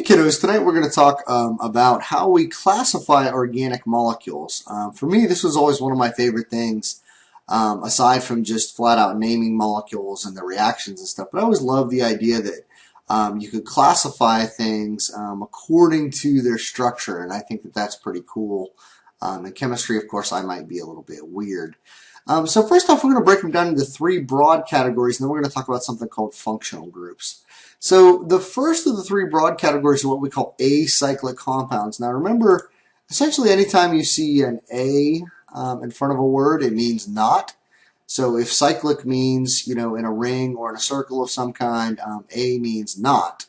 kiddos, tonight we're going to talk about how we classify organic molecules. For me, this was always one of my favorite things, aside from just flat out naming molecules and the reactions and stuff. But I always loved the idea that you could classify things according to their structure, and I think that that's pretty cool. In chemistry, of course, I might be a little bit weird. So first off, we're going to break them down into three broad categories, and then we're going to talk about something called functional groups. So the first of the three broad categories are what we call acyclic compounds. Now remember, essentially anytime you see an A in front of a word, it means not. So if cyclic means, in a ring or in a circle of some kind, A means not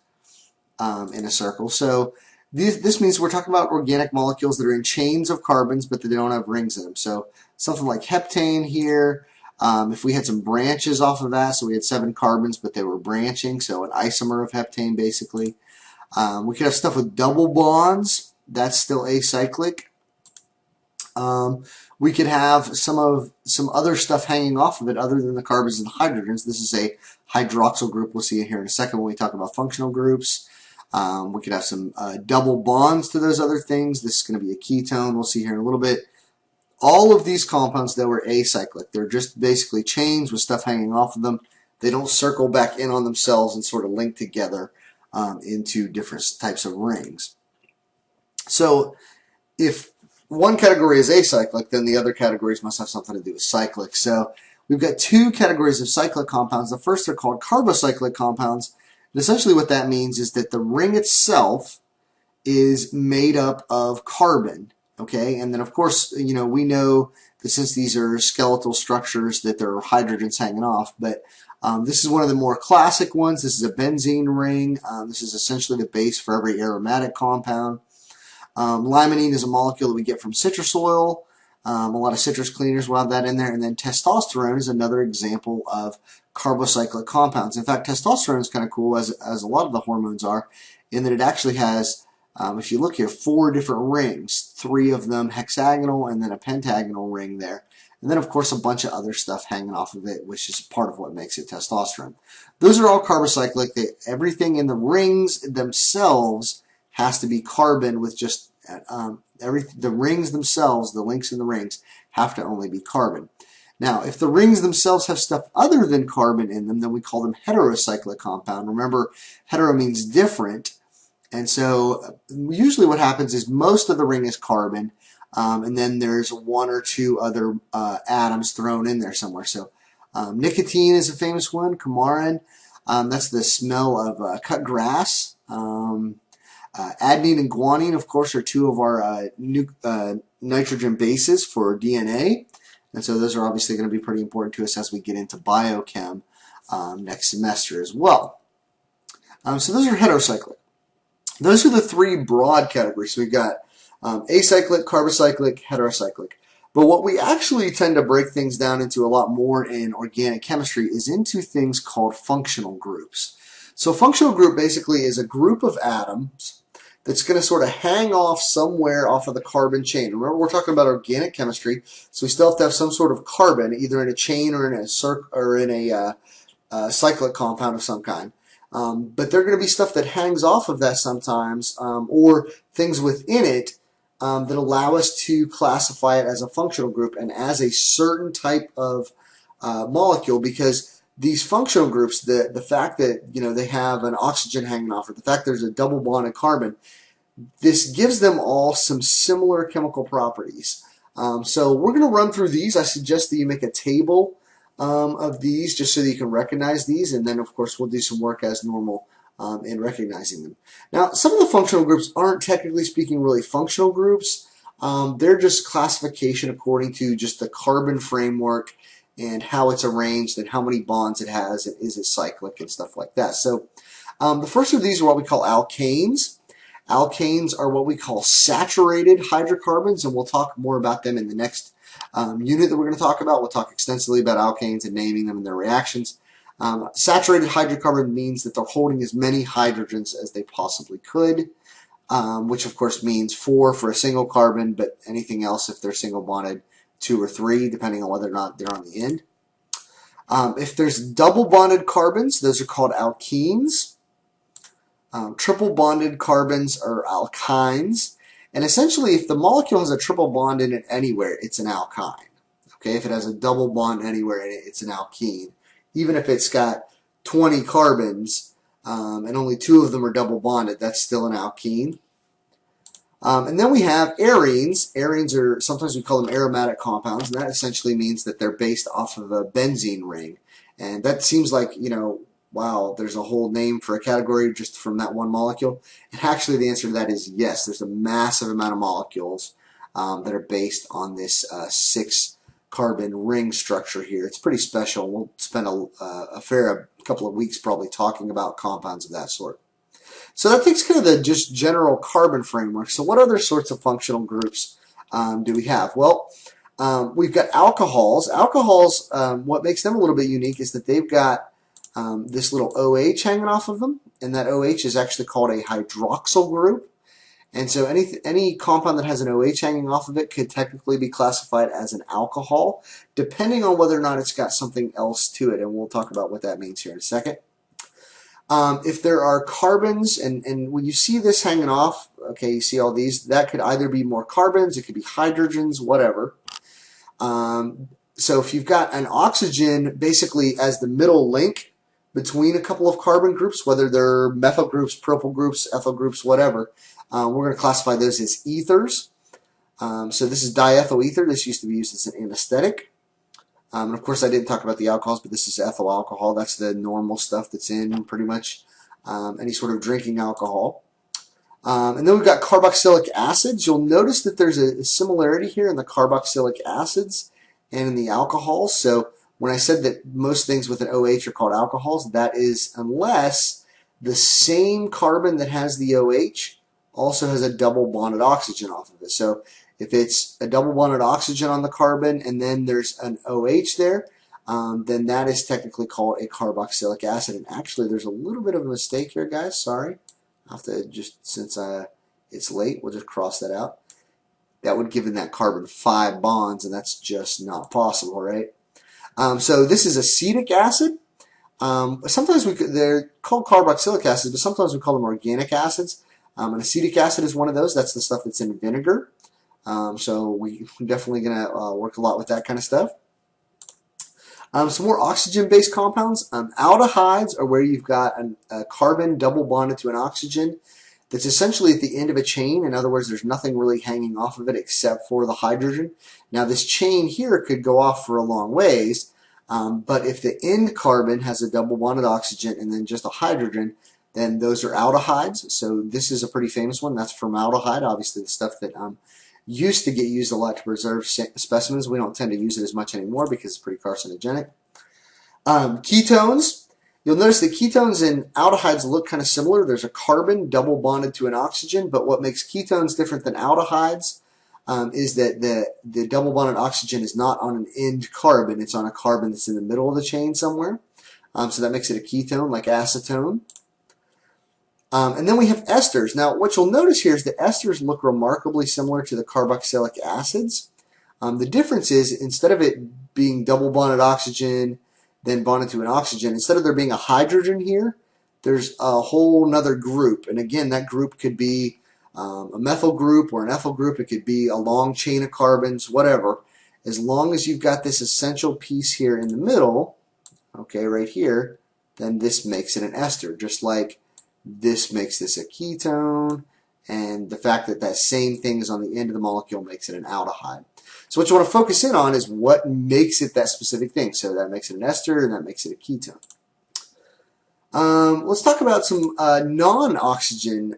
in a circle. So this means we're talking about organic molecules that are in chains of carbons, but they don't have rings in them. So something like heptane here, if we had some branches off of that, so we had 7 carbons, but they were branching, so an isomer of heptane basically. We could have stuff with double bonds, that's still acyclic. We could have some other stuff hanging off of it other than the carbons and the hydrogens. This is a hydroxyl group. We'll see it here in a second when we talk about functional groups. We could have some double bonds to those other things. This is going to be a ketone. We'll see here in a little bit. All of these compounds, though, are acyclic. They're just basically chains with stuff hanging off of them. They don't circle back in on themselves and sort of link together into different types of rings. So if one category is acyclic, then the other categories must have something to do with cyclic. So we've got 2 categories of cyclic compounds. The first are called carbocyclic compounds. And essentially what that means is that the ring itself is made up of carbon. Okay, and then of course, we know that since these are skeletal structures that there are hydrogens hanging off, but this is one of the more classic ones. This is a benzene ring. This is essentially the base for every aromatic compound. Limonene is a molecule that we get from citrus oil. A lot of citrus cleaners will have that in there, and then testosterone is another example of carbocyclic compounds. In fact, testosterone is kind of cool, as a lot of the hormones are, in that it actually has, if you look here, 4 different rings, 3 of them hexagonal and then a pentagonal ring there. And then, of course, a bunch of other stuff hanging off of it, which is part of what makes it testosterone. Those are all carbocyclic. Everything in the rings themselves has to be carbon with just the rings themselves, the links in the rings, have to only be carbon. Now, if the rings themselves have stuff other than carbon in them, then we call them heterocyclic compound. Remember, hetero means different. And so usually what happens is most of the ring is carbon, and then there's 1 or 2 other atoms thrown in there somewhere. So nicotine is a famous one, coumarin, that's the smell of cut grass. Adenine and guanine, of course, are 2 of our nitrogen bases for DNA. And so those are obviously going to be pretty important to us as we get into biochem next semester as well. So those are heterocyclic. Those are the 3 broad categories. So we've got acyclic, carbocyclic, heterocyclic. But what we actually tend to break things down into a lot more in organic chemistry is into things called functional groups. So a functional group basically is a group of atoms that's going to sort of hang off somewhere off of the carbon chain. Remember, we're talking about organic chemistry, so we still have to have some sort of carbon, either in a chain or in a cyclic compound of some kind. But they're going to be stuff that hangs off of that sometimes, or things within it that allow us to classify it as a functional group and as a certain type of molecule, because these functional groups, the fact that they have an oxygen hanging off it, the fact there's a double bonded carbon, this gives them all some similar chemical properties. So we're going to run through these. I suggest that you make a table of these just so that you can recognize these, and then of course we'll do some work as normal in recognizing them. Now, some of the functional groups aren't technically speaking really functional groups. They're just classification according to just the carbon framework and how it's arranged and how many bonds it has and is it cyclic and stuff like that. So the first of these are what we call alkanes. Alkanes are what we call saturated hydrocarbons, and we'll talk more about them in the next unit that we're going to talk about. We'll talk extensively about alkanes and naming them and their reactions. Saturated hydrocarbon means that they're holding as many hydrogens as they possibly could, which of course means 4 for a single carbon, but anything else if they're single bonded, 2 or 3, depending on whether or not they're on the end. If there's double bonded carbons, those are called alkenes. Triple bonded carbons are alkynes. And essentially, if the molecule has a triple bond in it anywhere, it's an alkyne. Okay, if it has a double bond anywhere in it, it's an alkene. Even if it's got 20 carbons and only 2 of them are double bonded, that's still an alkene. And then we have arenes. Arenes are, sometimes we call them aromatic compounds, and that essentially means that they're based off of a benzene ring. And that seems like, you know, wow, there's a whole name for a category just from that one molecule. And actually the answer to that is yes. There's a massive amount of molecules that are based on this 6-carbon ring structure here. It's pretty special. We'll spend a couple of weeks probably talking about compounds of that sort. So that takes care of the just general carbon framework. So what other sorts of functional groups do we have? Well, we've got alcohols. Alcohols, what makes them a little bit unique is that they've got this little OH hanging off of them, and that OH is actually called a hydroxyl group. And so any compound that has an OH hanging off of it could technically be classified as an alcohol, depending on whether or not it's got something else to it, and we'll talk about what that means here in a second. If there are carbons, and when you see this hanging off, okay, you see all these, that could either be more carbons, it could be hydrogens, whatever. So if you've got an oxygen basically as the middle link between a couple of carbon groups, whether they're methyl groups, propyl groups, ethyl groups, whatever, we're going to classify those as ethers. So this is diethyl ether. This used to be used as an anesthetic. And of course I didn't talk about the alcohols, but this is ethyl alcohol. That's the normal stuff that's in pretty much any sort of drinking alcohol. And then we've got carboxylic acids. You'll notice that there's a similarity here in the carboxylic acids and in the alcohols. So when I said that most things with an OH are called alcohols, that is unless the same carbon that has the OH also has a double bonded oxygen off of it. So if it's a double bonded oxygen on the carbon and then there's an OH there, then that is technically called a carboxylic acid. And actually there's a little bit of a mistake here, guys. Sorry. I'll have to just, since it's late, we'll just cross that out. That would give in that carbon 5 bonds, and that's just not possible, right? So this is acetic acid. Sometimes they're called carboxylic acids, but sometimes we call them organic acids. An acetic acid is one of those. That's the stuff that's in vinegar. So we're definitely going to work a lot with that kind of stuff. Some more oxygen-based compounds. Aldehydes are where you've got a carbon double bonded to an oxygen that's essentially at the end of a chain. In other words, there's nothing really hanging off of it except for the hydrogen. Now this chain here could go off for a long ways, but if the end carbon has a double bonded oxygen and then just a hydrogen, then those are aldehydes. So this is a pretty famous one. That's formaldehyde, obviously the stuff that used to get used a lot to preserve specimens. We don't tend to use it as much anymore because it's pretty carcinogenic. Ketones. You'll notice that ketones and aldehydes look kind of similar. There's a carbon double bonded to an oxygen, but what makes ketones different than aldehydes is that the double bonded oxygen is not on an end carbon. It's on a carbon that's in the middle of the chain somewhere. So that makes it a ketone, like acetone. And then we have esters. Now, what you'll notice here is that esters look remarkably similar to the carboxylic acids. The difference is, instead of it being double bonded oxygen, then bonded to an oxygen, instead of there being a hydrogen here, there's a whole nother group. And again, that group could be a methyl group or an ethyl group. It could be a long chain of carbons, whatever. As long as you've got this essential piece here in the middle, okay, right here, then this makes it an ester, just like this makes this a ketone, and the fact that that same thing is on the end of the molecule makes it an aldehyde. So what you want to focus in on is what makes it that specific thing. So that makes it an ester, and that makes it a ketone. Let's talk about some non-oxygen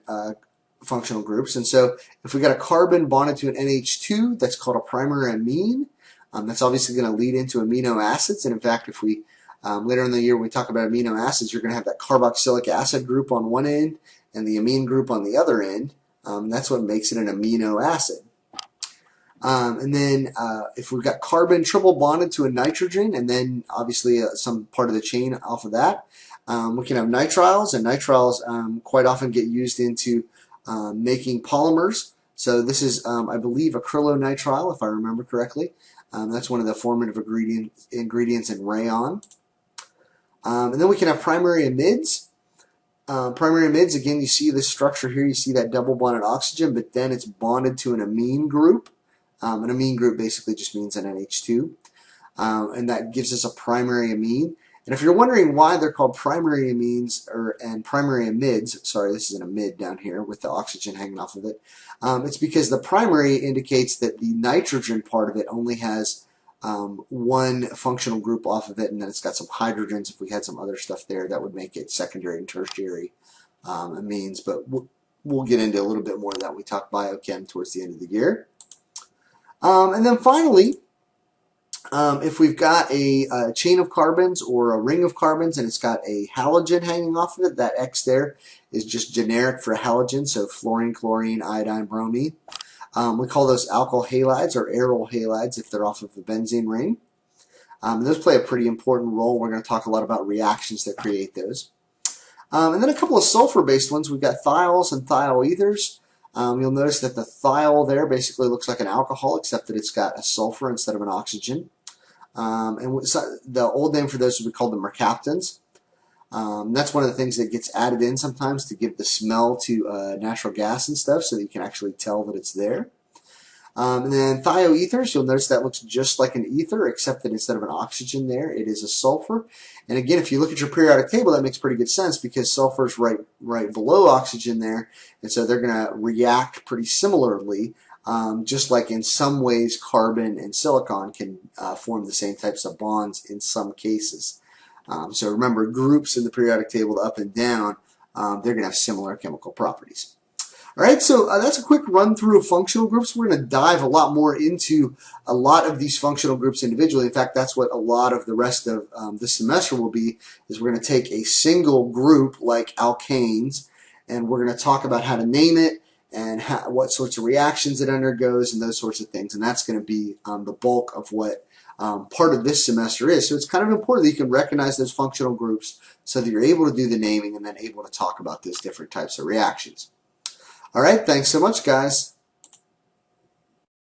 functional groups. And so if we got a carbon bonded to an NH2, that's called a primary amine. That's obviously going to lead into amino acids. And in fact, if we later in the year when we talk about amino acids, you're going to have that carboxylic acid group on one end and the amine group on the other end. That's what makes it an amino acid. And then if we've got carbon triple bonded to a nitrogen, and then obviously some part of the chain off of that, we can have nitriles, and nitriles quite often get used into making polymers. So this is, I believe, acrylonitrile, if I remember correctly. That's one of the formative ingredients in rayon. And then we can have primary amides. Primary amides, again, you see this structure here. You see that double bonded oxygen, but then it's bonded to an amine group. An amine group basically just means an NH2. And that gives us a primary amine. And if you're wondering why they're called primary amines and primary amides, sorry, this is an amide down here with the oxygen hanging off of it, it's because the primary indicates that the nitrogen part of it only has one functional group off of it, and then it's got some hydrogens. If we had some other stuff there, that would make it secondary and tertiary amines, but we'll get into a little bit more of that when we talk biochem towards the end of the year. And then finally, if we've got a chain of carbons or a ring of carbons and it's got a halogen hanging off of it, that X there is just generic for halogen, so fluorine, chlorine, iodine, bromine. We call those alkyl halides or aryl halides if they're off of the benzene ring. And those play a pretty important role. We're going to talk a lot about reactions that create those. And then a couple of sulfur-based ones. We've got thiols and thioethers. You'll notice that the thiol there basically looks like an alcohol, except that it's got a sulfur instead of an oxygen. And the old name for those would be called the mercaptans. That's one of the things that gets added in sometimes to give the smell to natural gas and stuff, so that you can actually tell that it's there. And then thioethers, you'll notice that looks just like an ether, except that instead of an oxygen there, it is a sulfur. And again, if you look at your periodic table, that makes pretty good sense because sulfur is right below oxygen there, and so they're going to react pretty similarly, just like in some ways carbon and silicon can form the same types of bonds in some cases. So remember, groups in the periodic table, the up and down, they're going to have similar chemical properties. All right, so that's a quick run through of functional groups. We're going to dive a lot more into a lot of these functional groups individually. In fact, that's what a lot of the rest of this semester will be, is we're going to take a single group like alkanes, and we're going to talk about how to name it and what sorts of reactions it undergoes and those sorts of things. And that's going to be the bulk of what part of this semester is. So it's kind of important that you can recognize those functional groups so that you're able to do the naming and then able to talk about those different types of reactions. All right, thanks so much, guys.